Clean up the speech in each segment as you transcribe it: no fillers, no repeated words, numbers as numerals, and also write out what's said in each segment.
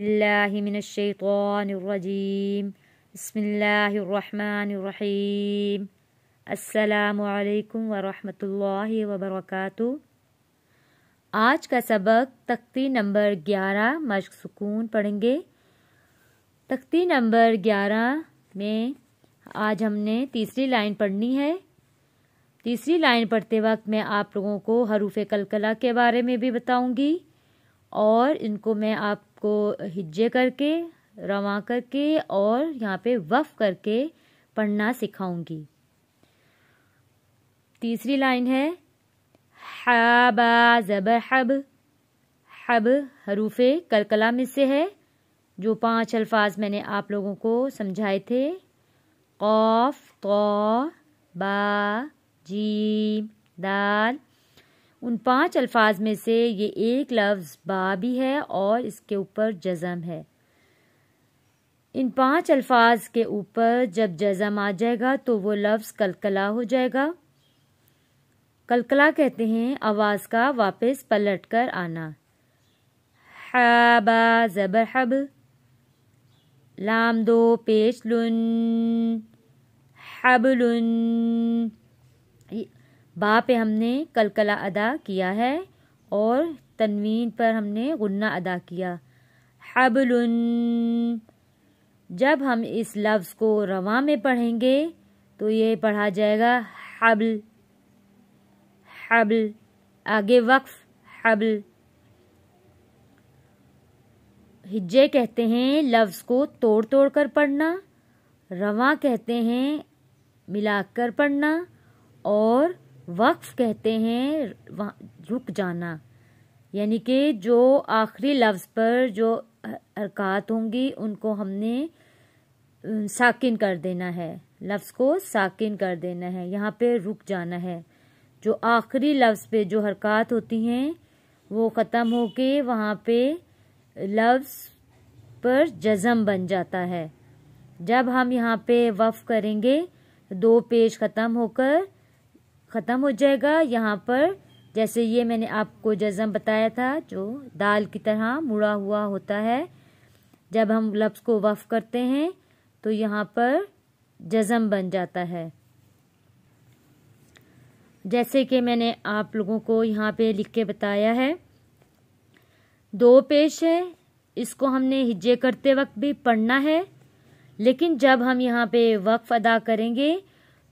बिस्मिल्लाहि मिनश्शैतानिर्रजीम बिस्मिल्लाहिर्रहमानिर्रहीम अस्सलामु अलैकुम वरहमतुल्लाहि वबरकातुहू। आज का सबक तख्ती नंबर 11 मश्क सुकून पढ़ेंगे। तख्ती नंबर 11 में आज हमने तीसरी लाइन पढ़नी है। तीसरी लाइन पढ़ते वक्त मैं आप लोगों को हरूफ़े कलकला के बारे में भी बताऊंगी और इनको मैं आपको हिज्जे करके, रवा करके और यहाँ पे वफ़ करके पढ़ना सिखाऊंगी। तीसरी लाइन है हा बा ज़बर हब। हब हरूफ़े कलकला में से है, जो 5 अल्फाज मैंने आप लोगों को समझाए थे। क़ाफ, तो, बा, जीम, दाल। उन 5 अल्फाज में से ये एक लफ्ज़ बा भी है और इसके ऊपर जज़म है। इन 5 अल्फाज के ऊपर जब जज़म आ जाएगा तो वो लफ्ज़ कलकला हो जाएगा। कलकला कहते हैं आवाज़ का वापस पलट कर आना। हा बा ज़बर हब, लाम दो पेश लुन, हबलुन। बा पे हमने कलकला अदा किया है और तनवीन पर हमने गुन्ना अदा किया। हबलुन। जब हम इस लफ्ज़ को रवा में पढ़ेंगे तो ये पढ़ा जाएगा हबल, हबल। आगे वक्फ हबल। हिज्जे कहते हैं लफ्ज़ को तोड़ तोड़ कर पढ़ना, रवा कहते हैं मिलाकर पढ़ना और वक्फ कहते हैं रुक जाना। यानी कि जो आखिरी लफ्ज़ पर जो हरकत होंगी उनको हमने साकिन कर देना है, लफ्ज़ को साकिन कर देना है, यहाँ पे रुक जाना है। जो आखिरी लफ्ज़ पे जो हरकत होती हैं वो ख़त्म होके वहाँ पे लफ्ज़ पर जज़म बन जाता है। जब हम यहाँ पे वफ़ करेंगे 2 पेश ख़त्म हो जाएगा। यहाँ पर जैसे ये मैंने आपको जज़म बताया था, जो दाल की तरह मुड़ा हुआ होता है। जब हम लफ्ज़ को वफ़ करते हैं तो यहाँ पर जज़म बन जाता है। जैसे कि मैंने आप लोगों को यहाँ पे लिख के बताया है। 2 पेश है, इसको हमने हिज्जे करते वक्त भी पढ़ना है, लेकिन जब हम यहाँ पे वक्फ अदा करेंगे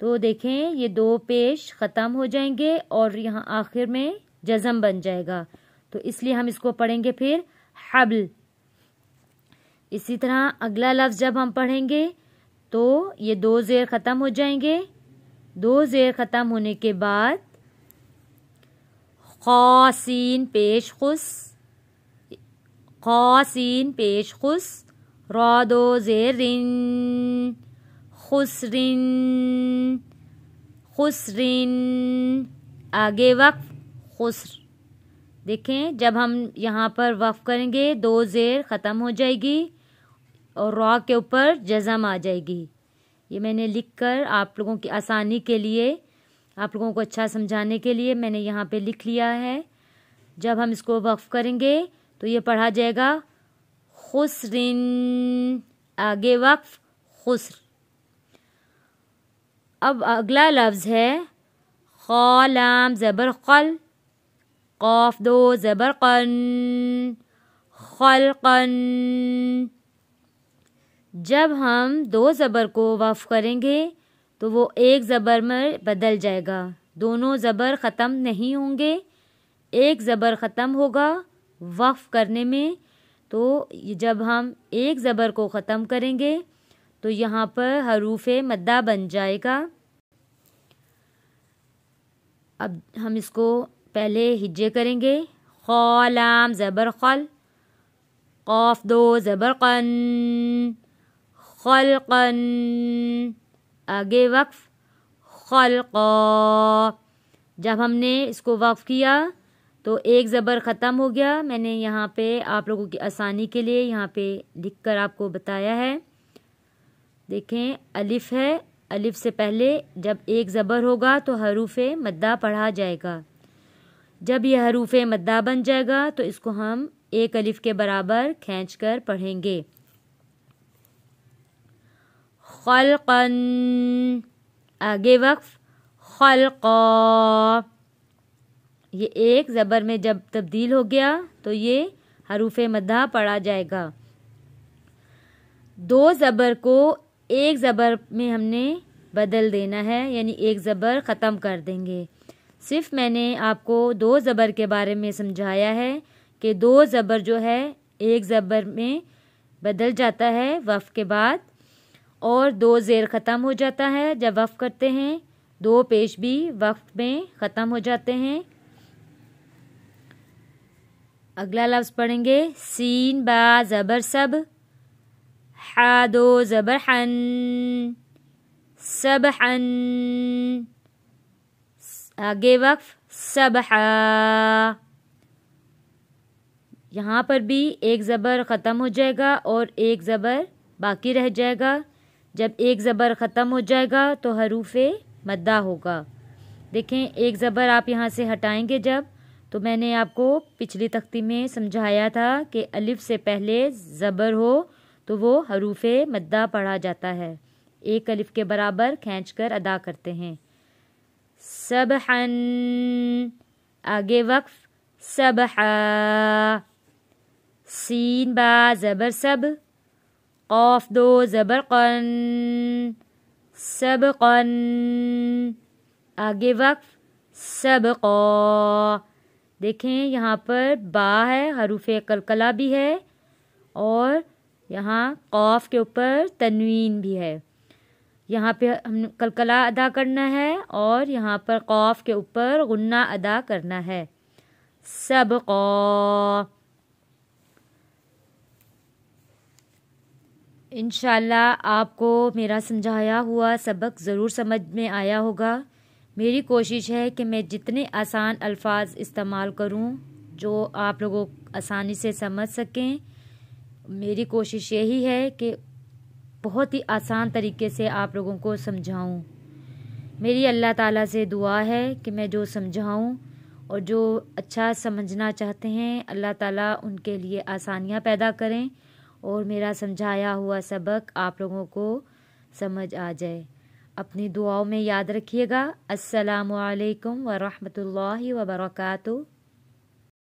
तो देखें ये 2 पेश ख़त्म हो जाएंगे और यहाँ आखिर में जज़म बन जाएगा। तो इसलिए हम इसको पढ़ेंगे फिर हबल। इसी तरह अगला लफ्ज़ जब हम पढ़ेंगे तो ये 2 ज़ेर ख़त्म हो जाएंगे। 2 ज़ेर ख़त्म होने के बाद ख़ासीन पेश खुस, ख़ासीन पेश खुस, रा 2 ज़ेर रिन, खुसरिन, खुसरिन। आगे वक्फ खुस्र। देखें जब हम यहाँ पर वक्फ करेंगे 2 ज़ेर ख़त्म हो जाएगी और रा के ऊपर जज़म आ जाएगी। ये मैंने लिखकर आप लोगों की आसानी के लिए, आप लोगों को अच्छा समझाने के लिए मैंने यहाँ पे लिख लिया है। जब हम इसको वक्फ करेंगे तो ये पढ़ा जाएगा खुसरिन। आगे वक्फ खुस्र। अब अगला लफ्ज़ है ख़ा लाम ज़बर क़ल, क़ाफ 2 ज़बर क़न, ख़ल्क़न। जब हम 2 ज़बर को वफ़ करेंगे तो वो एक ज़बर में बदल जाएगा। दोनों ज़बर ख़त्म नहीं होंगे, एक ज़बर ख़त्म होगा वफ़ करने में। तो जब हम एक ज़बर को ख़त्म करेंगे तो यहाँ पर हरूफ़े मद्दा बन जाएगा। अब हम इसको पहले हिज्जे करेंगे। ख़ा लाम ज़बर क़ल, क़ाफ 2 ज़बर क़न, ख़ल्क़न। आगे वक्फ ख़ल्क़ा। जब हमने इसको वक्फ किया तो एक ज़बर ख़त्म हो गया। मैंने यहाँ पे आप लोगों की आसानी के लिए यहाँ पे लिख कर आपको बताया है। देखें अलिफ है, अलिफ से पहले जब एक ज़बर होगा तो हरूफ़े मद्दा पढ़ा जाएगा। जब यह हरूफ़े मद्दा बन जाएगा तो इसको हम ایک الف کے برابر کھینچ کر پڑھیں گے۔ خلقن، آگے وقف، خلقا، یہ ایک زبر میں جب تبدیل ہو گیا تو یہ حروف مدہ پڑھا جائے گا۔ دو زبر کو ایک زبر میں ہم نے بدل دینا ہے، یعنی ایک زبر ختم کر دیں گے۔ صرف میں نے آپ کو دو زبر کے بارے میں سمجھایا ہے کہ دو زبر جو ہے ایک زبر میں بدل جاتا ہے وقف کے بعد، اور دو زیر ختم ہو جاتا ہے جب وقف کرتے ہیں، دو پیش بھی وقف میں ختم ہو جاتے ہیں۔ اگلا لفظ پڑھیں گے، سین با زبر سب، حا دو زبر حن، سبحن، آگے وقف، سبحا، یہاں پر بھی ایک زبر ختم ہو جائے گا اور ایک زبر باقی رہ جائے گا۔ جب ایک زبر ختم ہو جائے گا تو حروف مدہ ہوگا۔ دیکھیں ایک زبر آپ یہاں سے ہٹائیں گے جب، تو میں نے آپ کو پچھلی تختی میں سمجھایا تھا کہ الف سے پہلے زبر ہو تو وہ حروف مدہ پڑھا جاتا ہے، ایک الف کے برابر کھینچ کر ادا کرتے ہیں۔ سبحن، آگے وقف، سبحا، سین با زبر سب، قاف دو زبر قن، سبقن، آگے وقف، سبقا، دیکھیں یہاں پر با ہے، حروف قلقلہ بھی ہے، اور یہاں قاف کے اوپر تنوین بھی ہے۔ یہاں پہ ہم قلقلہ ادا کرنا ہے اور یہاں پر قاف کے اوپر غنہ ادا کرنا ہے۔ سبقا، انشاءاللہ آپ کو میرا سمجھایا ہوا سبق ضرور سمجھ میں آیا ہوگا۔ میری کوشش ہے کہ میں جتنے آسان الفاظ استعمال کروں جو آپ لوگوں آسانی سے سمجھ سکیں۔ میری کوشش یہی ہے کہ بہت ہی آسان طریقے سے آپ لوگوں کو سمجھاؤں۔ میری اللہ تعالیٰ سے دعا ہے کہ میں جو سمجھاؤں اور جو اچھا سمجھنا چاہتے ہیں اللہ تعالیٰ ان کے لیے آسانیاں پیدا کریں اور میرا سمجھایا ہوا سبق آپ لوگوں کو سمجھ آ جائے۔ اپنی دعاؤں میں یاد رکھیے گا۔ السلام علیکم ورحمۃ اللہ وبرکاتہ۔